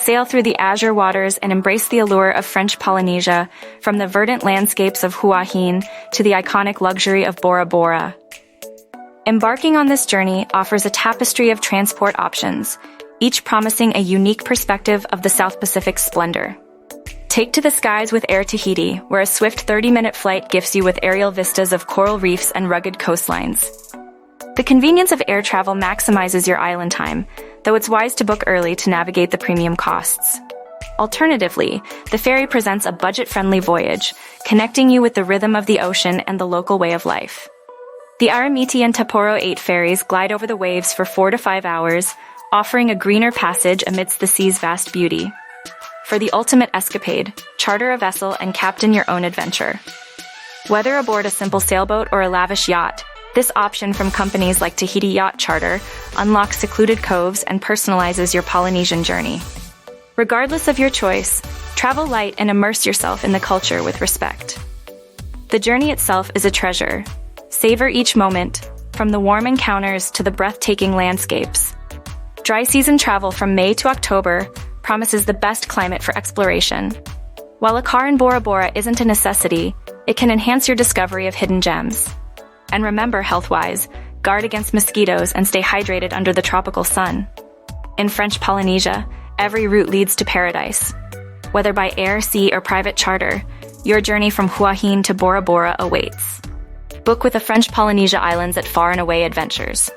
Sail through the azure waters and embrace the allure of French Polynesia, from the verdant landscapes of Huahine to the iconic luxury of Bora Bora. Embarking on this journey offers a tapestry of transport options, each promising a unique perspective of the South Pacific's splendor. Take to the skies with Air Tahiti, where a swift 30-minute flight gifts you with aerial vistas of coral reefs and rugged coastlines. The convenience of air travel maximizes your island time, though it's wise to book early to navigate the premium costs. Alternatively, the ferry presents a budget-friendly voyage, connecting you with the rhythm of the ocean and the local way of life. The Aramiti and Taporo 8 ferries glide over the waves for 4 to 5 hours, offering a greener passage amidst the sea's vast beauty. For the ultimate escapade, charter a vessel and captain your own adventure. Whether aboard a simple sailboat or a lavish yacht, this option from companies like Tahiti Yacht Charter unlocks secluded coves and personalizes your Polynesian journey. Regardless of your choice, travel light and immerse yourself in the culture with respect. The journey itself is a treasure. Savor each moment, from the warm encounters to the breathtaking landscapes. Dry season travel from May to October promises the best climate for exploration. While a car in Bora Bora isn't a necessity, it can enhance your discovery of hidden gems. And remember, health-wise, guard against mosquitoes and stay hydrated under the tropical sun. In French Polynesia, every route leads to paradise. Whether by air, sea, or private charter, your journey from Huahine to Bora Bora awaits. Book with the French Polynesia Islands at Far and Away Adventures.